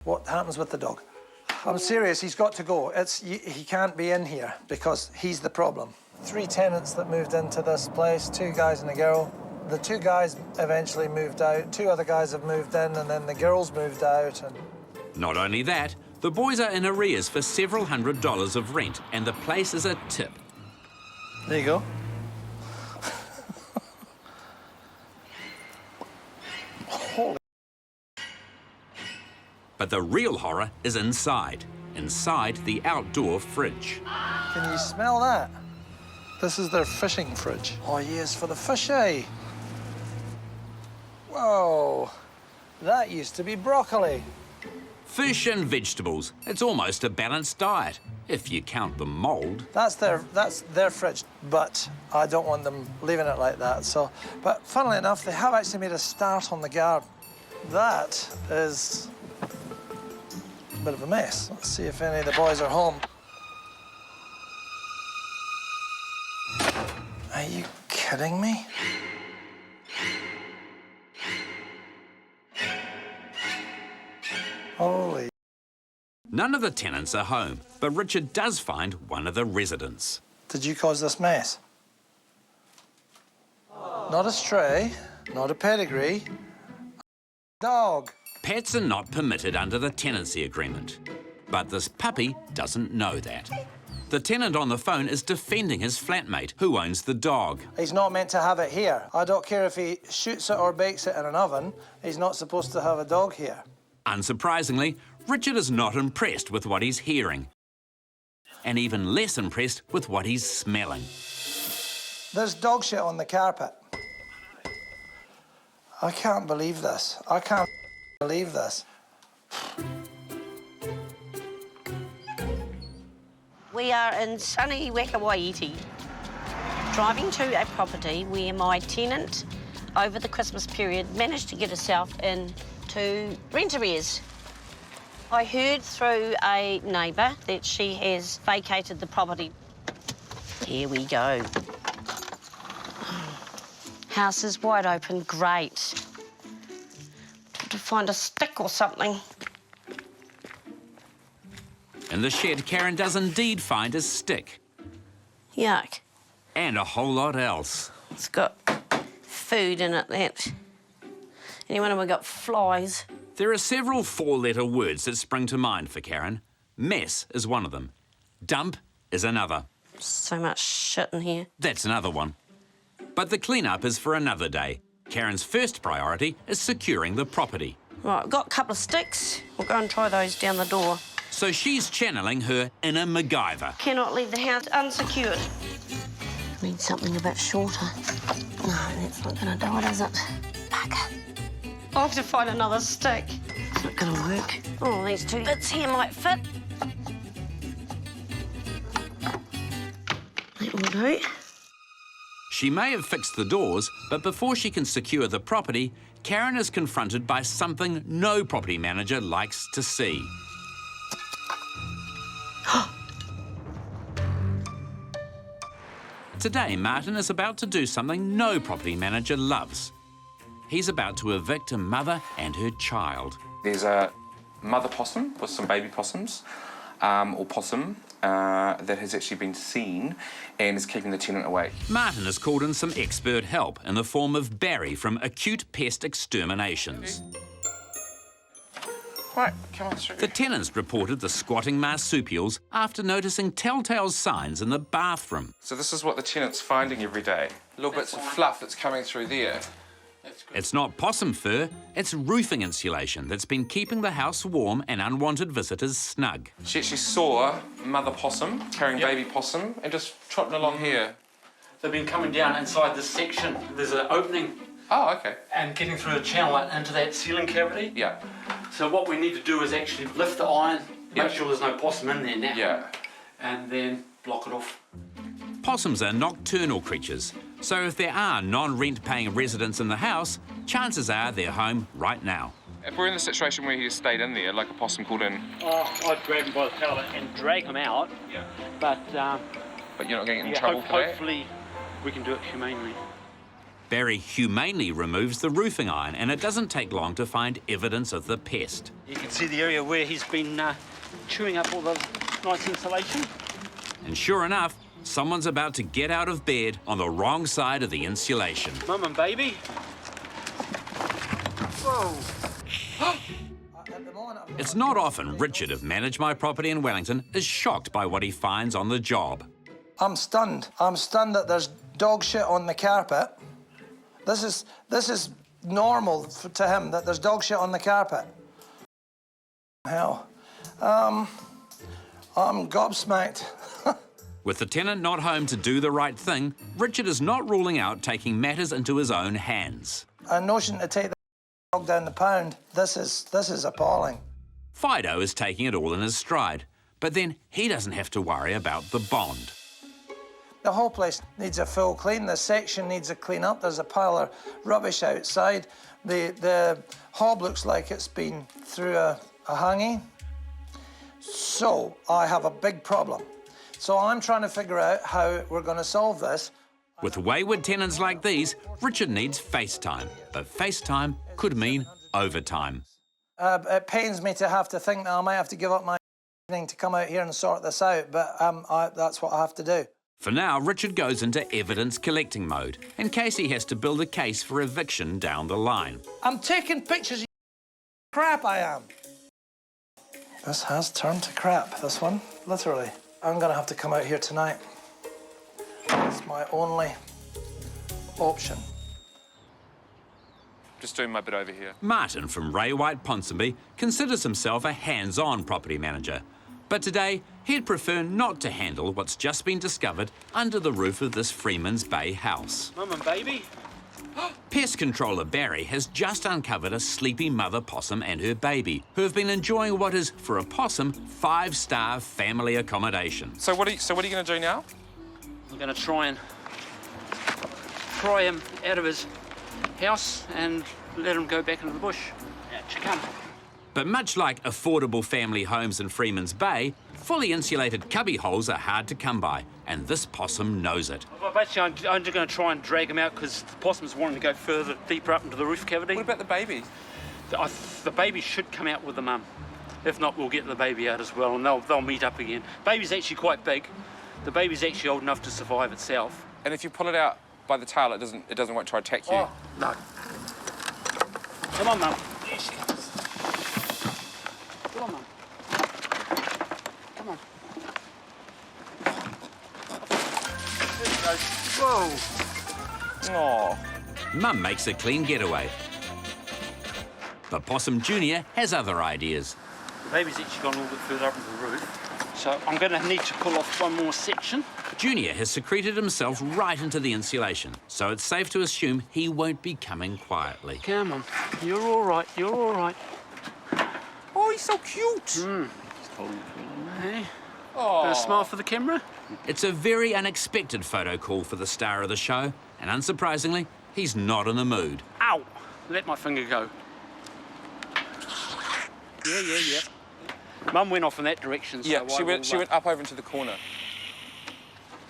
What happens with the dog? I'm serious, he's got to go. He can't be in here because he's the problem. 3 tenants that moved into this place, 2 guys and a girl. The 2 guys eventually moved out, 2 other guys have moved in, and then the girls moved out. And... Not only that, the boys are in arrears for several $100s of rent, and the place is a tip. There you go. Holy... But the real horror is inside the outdoor fridge. Can you smell that? This is their fishing fridge. Oh, yes, for the fish, eh? Whoa, that used to be broccoli. Fish and vegetables. It's almost a balanced diet, if you count the mould. That's their fridge, but I don't want them leaving it like that. So, but funnily enough, they have actually made a start on the garden. That is a bit of a mess. Let's see if any of the boys are home. Are you kidding me? Holy... None of the tenants are home, but Richard does find one of the residents. Did you cause this mess? Not a stray, not a pedigree, a dog. Pets are not permitted under the tenancy agreement, but this puppy doesn't know that. The tenant on the phone is defending his flatmate, who owns the dog. He's not meant to have it here. I don't care if he shoots it or bakes it in an oven, he's not supposed to have a dog here. Unsurprisingly, Richard is not impressed with what he's hearing, and even less impressed with what he's smelling. There's dog shit on the carpet. I can't believe this. I can't believe this. We are in sunny Wakawaiti, driving to a property where my tenant, over the Christmas period, managed to get herself into rent arrears. I heard through a neighbour that she has vacated the property. Here we go. House is wide open, great. To find a stick or something. In the shed, Karen does indeed find a stick. Yuck. And a whole lot else. It's got food in it, that. Anyone who got flies? There are several 4-letter words that spring to mind for Karen. Mess is one of them. Dump is another. So much shit in here. That's another one. But the clean-up is for another day. Karen's first priority is securing the property. Right, I've got a couple of sticks. We'll go and try those down the door. So she's channeling her inner MacGyver. Cannot leave the house unsecured. Need something a bit shorter. No, that's not gonna do it, is it? Bugger. I'll have to find another stick. It's not gonna work. Oh, these 2 bits here might fit. That will do. She may have fixed the doors, but before she can secure the property, Karen is confronted by something no property manager likes to see. Today, Martin is about to do something no property manager loves. He's about to evict a mother and her child. There's a mother possum with some baby possums, or possum, that has actually been seen and is keeping the tenant away. Martin has called in some expert help in the form of Barry from Acute Pest Exterminations. Right, come on through. The tenants reported the squatting marsupials after noticing telltale signs in the bathroom. So this is what the tenant's finding every day. Little bits of fluff that's coming through there. It's not possum fur, it's roofing insulation that's been keeping the house warm and unwanted visitors snug. She actually saw mother possum carrying baby possum and just trotting along here. They've been coming down inside this section. There's an opening. Oh, okay. And getting through a channel into that ceiling cavity. Yeah. So what we need to do is actually lift the iron, make sure there's no possum in there now. Yeah. And then block it off. Possums are nocturnal creatures, so if there are non-rent paying residents in the house, chances are they're home right now. If we're in the situation where he just stayed in there, like a possum called in... Oh, I'd grab him by the collar and drag him out. Yeah. But you're not getting in trouble for that? hopefully we can do it humanely. Barry humanely removes the roofing iron, and it doesn't take long to find evidence of the pest. You can see the area where he's been chewing up all the nice insulation. And sure enough, someone's about to get out of bed on the wrong side of the insulation. Mum and baby. Whoa. It's not often Richard of Manage My Property in Wellington is shocked by what he finds on the job. I'm stunned. I'm stunned that there's dog shit on the carpet. This is normal to him, that there's dog shit on the carpet. Hell. I'm gobsmacked. With the tenant not home to do the right thing, Richard is not ruling out taking matters into his own hands. A notion to take the dog down the pound, this is appalling. Fido is taking it all in his stride, but then he doesn't have to worry about the bond. The whole place needs a full clean. The section needs a clean up. There's a pile of rubbish outside. The hob looks like it's been through a hanging. So I have a big problem. So I'm trying to figure out how we're going to solve this. With wayward tenants like these, Richard needs FaceTime, but FaceTime could mean overtime. It pains me to have to think that I might have to give up my evening to come out here and sort this out, but that's what I have to do. For now, Richard goes into evidence collecting mode, in case he has to build a case for eviction down the line. I'm taking pictures of crap, I am. This has turned to crap, this one, literally. I'm going to have to come out here tonight. It's my only option. Just doing my bit over here. Martin from Ray White Ponsonby considers himself a hands-on property manager. But today, he'd prefer not to handle what's just been discovered under the roof of this Freeman's Bay house. Mum and baby. Pest controller Barry has just uncovered a sleepy mother possum and her baby, who have been enjoying what is, for a possum, 5-star family accommodation. So what are you going to do now? I'm going to try and pry him out of his house and let him go back into the bush. Out you come. But much like affordable family homes in Freeman's Bay, fully insulated cubby holes are hard to come by, and this possum knows it. Well, basically, I'm just going to try and drag him out because the possum's wanting to go further, deeper up into the roof cavity. What about the baby? The baby should come out with the mum. If not, we'll get the baby out as well, and they'll meet up again. Baby's actually quite big. The baby's actually old enough to survive itself. And if you pull it out by the tail, it doesn't want to try to attack you. Oh, no. Come on, Mum. Yes. Come on, Mum. Come on. There you go. Whoa. Oh. Mum makes a clean getaway. But Possum Junior has other ideas. The baby's actually gone a little bit further up into the roof, so I'm going to need to pull off one more section. Junior has secreted himself right into the insulation, so it's safe to assume he won't be coming quietly. Come on. You're all right. You're all right. Oh, he's so cute. Hey. Oh. Got a smile for the camera? It's a very unexpected photo call for the star of the show, and unsurprisingly, he's not in the mood. Ow! Let my finger go. Yeah. Mum went off in that direction. So Yeah, she went up over into the corner.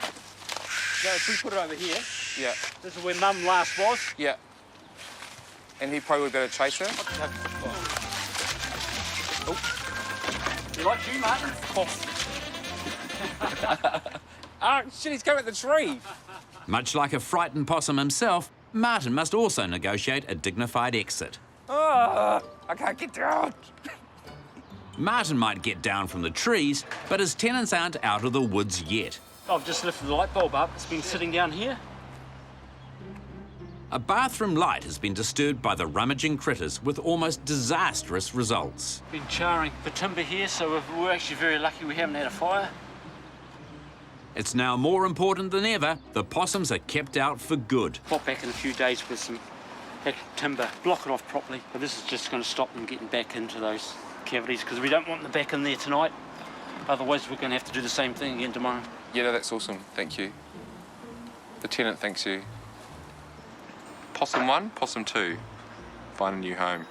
So if we put it over here, Yeah. this is where Mum last was. Yeah. And he probably would better chase her. Oh. You like you, Martin? Ah, shit, he's coming at the tree. Much like a frightened possum himself, Martin must also negotiate a dignified exit. I can't get down. Martin might get down from the trees, but his tenants aren't out of the woods yet. I've just lifted the light bulb up. It's been sitting down here. A bathroom light has been disturbed by the rummaging critters with almost disastrous results. Been charring the timber here, so we're actually very lucky we haven't had a fire. It's now more important than ever, the possums are kept out for good. Pop back in a few days with some extra timber, block it off properly. But this is just going to stop them getting back into those cavities because we don't want them back in there tonight. Otherwise, we're going to have to do the same thing again tomorrow. Yeah, no, that's awesome. Thank you. The tenant thanks you. Possum 1, Possum 2. Find a new home.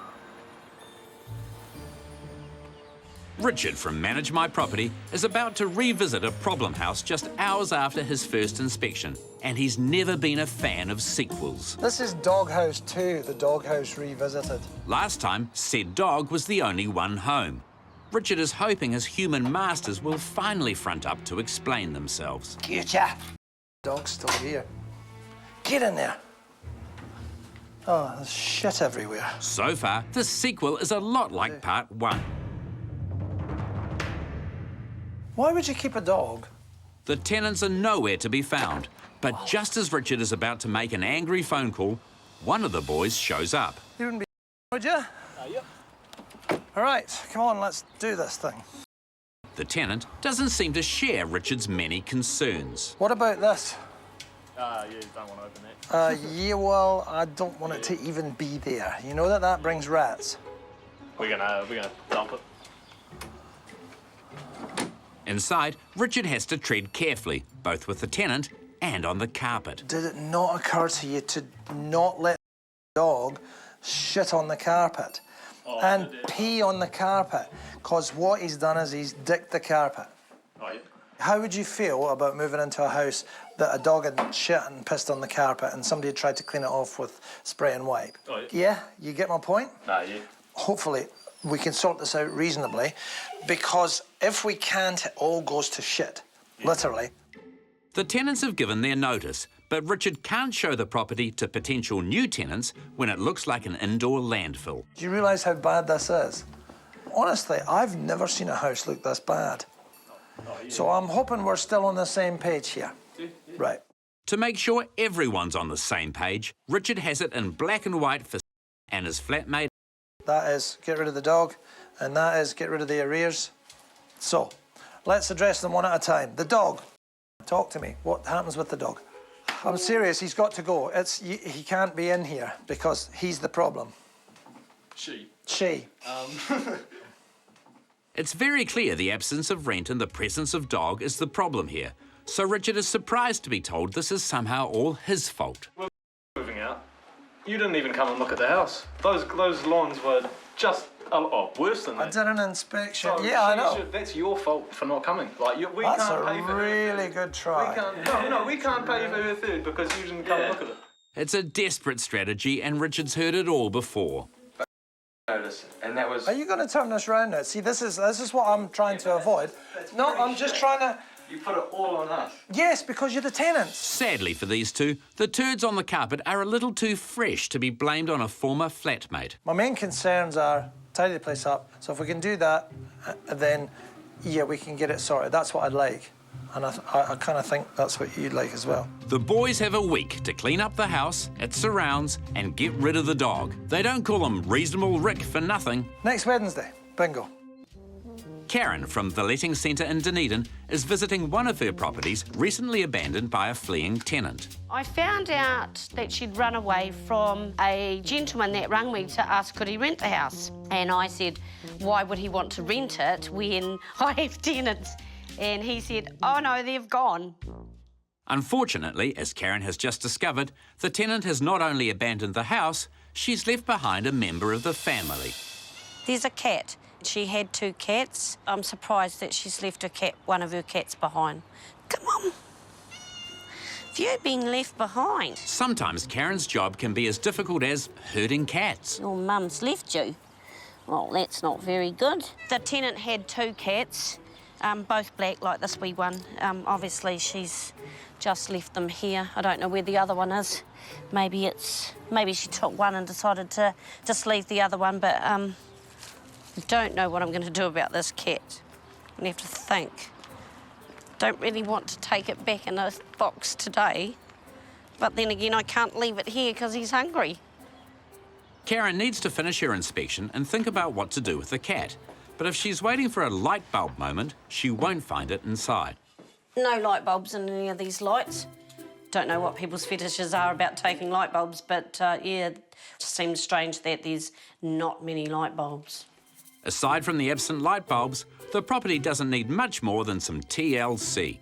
Richard from Manage My Property is about to revisit a problem house just hours after his first inspection. and he's never been a fan of sequels. This is Doghouse 2, the Doghouse Revisited. Last time, said dog was the only one home. Richard is hoping his human masters will finally front up to explain themselves. Getcha! Dog's still here. Get in there. Oh, there's shit everywhere. So far, the sequel is a lot like part 1. Why would you keep a dog? The tenants are nowhere to be found, but just as Richard is about to make an angry phone call, one of the boys shows up. You wouldn't be, would you? Yep. All right, come on, let's do this thing. The tenant doesn't seem to share Richard's many concerns. What about this? Yeah, you don't want to open that. Yeah, well, I don't want it to even be there. You know that brings rats. We're gonna dump it. Inside, Richard has to tread carefully, both with the tenant and on the carpet. Did it not occur to you to not let the dog shit on the carpet and pee on the carpet? Because what he's done is he's dicked the carpet. Oh, yeah. How would you feel about moving into a house that a dog had shit and pissed on the carpet and somebody had tried to clean it off with spray and wipe? Oh, yeah. Yeah, you get my point? Nah, yeah. Hopefully we can sort this out reasonably, because if we can't, it all goes to shit, literally. The tenants have given their notice, but Richard can't show the property to potential new tenants when it looks like an indoor landfill. Do you realise how bad this is? Honestly, I've never seen a house look this bad. So I'm hoping we're still on the same page here. Right. To make sure everyone's on the same page, Richard has it in black and white for and his flatmate. That is get rid of the dog, and that is get rid of the arrears. So, let's address them one at a time. The dog. Talk to me. What happens with the dog? I'm serious, he's got to go. He can't be in here because he's the problem. She. It's very clear the absence of rent and the presence of dog is the problem here. So Richard is surprised to be told this is somehow all his fault. We're moving out. You didn't even come and look at the house. Those lawns were just worse than that. I did an inspection. So Yeah, I know. That's your fault for not coming. Like we That's can't a pay for really her good try. we can't pay for her food because you didn't come and look at it. It's a desperate strategy, and Richard's heard it all before. Notice, and that was. Are you going to turn this round now? See, this is what I'm trying to avoid. No, I'm just trying to. You put it all on us. Yes, because you're the tenants. Sadly for these two, the turds on the carpet are a little too fresh to be blamed on a former flatmate. My main concerns are tidy the place up. So if we can do that, then yeah, we can get it sorted. That's what I'd like. And I kind of think that's what you'd like as well. The boys have a week to clean up the house, its surrounds, and get rid of the dog. They don't call him Reasonable Rick for nothing. Next Wednesday, bingo. Karen from the letting centre in Dunedin is visiting one of her properties recently abandoned by a fleeing tenant. I found out that she'd run away from a gentleman that rang me to ask could he rent the house. And I said, why would he want to rent it when I have tenants? And he said, oh no, they've gone. Unfortunately, as Karen has just discovered, the tenant has not only abandoned the house, she's left behind a member of the family. There's a cat. She had 2 cats. I'm surprised that she's left one of her cats behind. Come on. Have you been left behind? Sometimes Karen's job can be as difficult as herding cats. Your mum's left you. Well, that's not very good. The tenant had 2 cats, both black like this wee one. Obviously, she's just left them here. I don't know where the other one is. Maybe she took one and decided to just leave the other one, but I don't know what I'm going to do about this cat. I'm going to have to think. Don't really want to take it back in a box today, but then again, I can't leave it here because he's hungry. Karen needs to finish her inspection and think about what to do with the cat. But if she's waiting for a light bulb moment, she won't find it inside. No light bulbs in any of these lights. Don't know what people's fetishes are about taking light bulbs, but yeah, it just seems strange that there's not many light bulbs. Aside from the absent light bulbs, the property doesn't need much more than some TLC.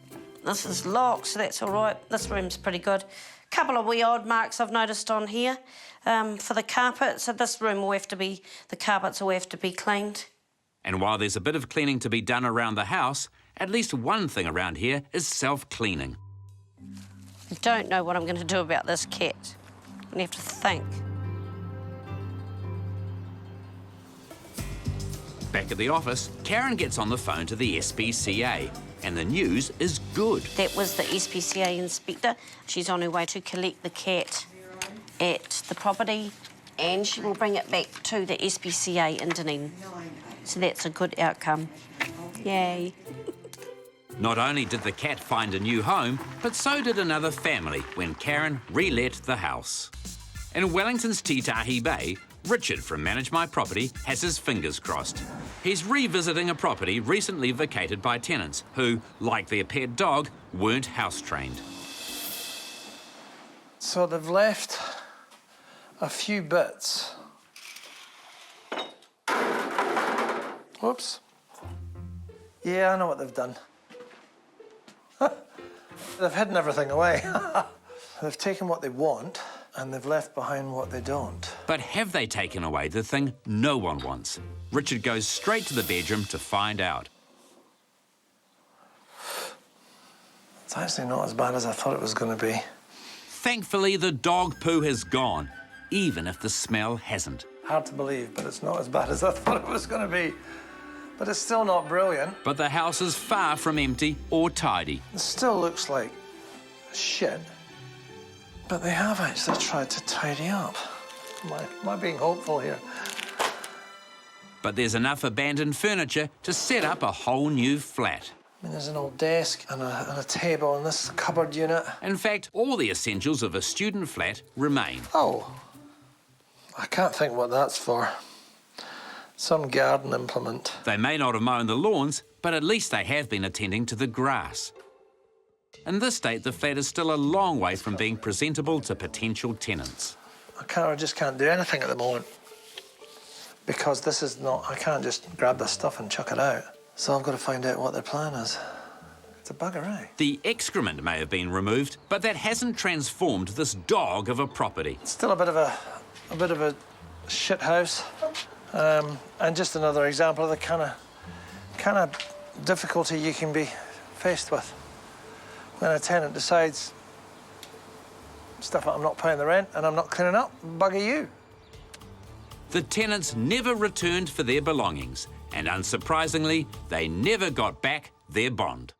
This is locked, so that's all right. This room's pretty good. Couple of wee odd marks I've noticed on here for the carpet. So this room will have to be, the carpets will have to be cleaned. And while there's a bit of cleaning to be done around the house, at least one thing around here is self-cleaning. I don't know what I'm going to do about this cat. I'm going to have to think. Back at the office, Karen gets on the phone to the SPCA, and the news is good. That was the SPCA inspector. She's on her way to collect the cat at the property, and she will bring it back to the SPCA in Dunedin. So that's a good outcome. Yay. Not only did the cat find a new home, but so did another family when Karen re-let the house. In Wellington's Titahi Bay, Richard from Manage My Property has his fingers crossed. He's revisiting a property recently vacated by tenants who, like their pet dog, weren't house-trained. So they've left a few bits. Whoops. Yeah, I know what they've done. They've hidden everything away. They've taken what they want and they've left behind what they don't. But have they taken away the thing no one wants? Richard goes straight to the bedroom to find out. It's actually not as bad as I thought it was going to be. Thankfully, the dog poo has gone, even if the smell hasn't. Hard to believe, but it's not as bad as I thought it was going to be. But it's still not brilliant. But the house is far from empty or tidy. It still looks like shit. But they have actually tried to tidy up. Am I being hopeful here? But there's enough abandoned furniture to set up a whole new flat. I mean, there's an old desk and a table in this cupboard unit. In fact, all the essentials of a student flat remain. Oh, I can't think what that's for. Some garden implement. They may not have mown the lawns, but at least they have been attending to the grass. In this state, the flat is still a long way from being presentable to potential tenants. I just can't do anything at the moment because this is not, I can't just grab this stuff and chuck it out. So I've got to find out what their plan is. It's a bugger, eh? The excrement may have been removed, but that hasn't transformed this dog of a property. It's still a bit of a shit house. And just another example of the kind of difficulty you can be faced with when a tenant decides, stuff like I'm not paying the rent and I'm not cleaning up, bugger you. The tenants never returned for their belongings, and unsurprisingly, they never got back their bond.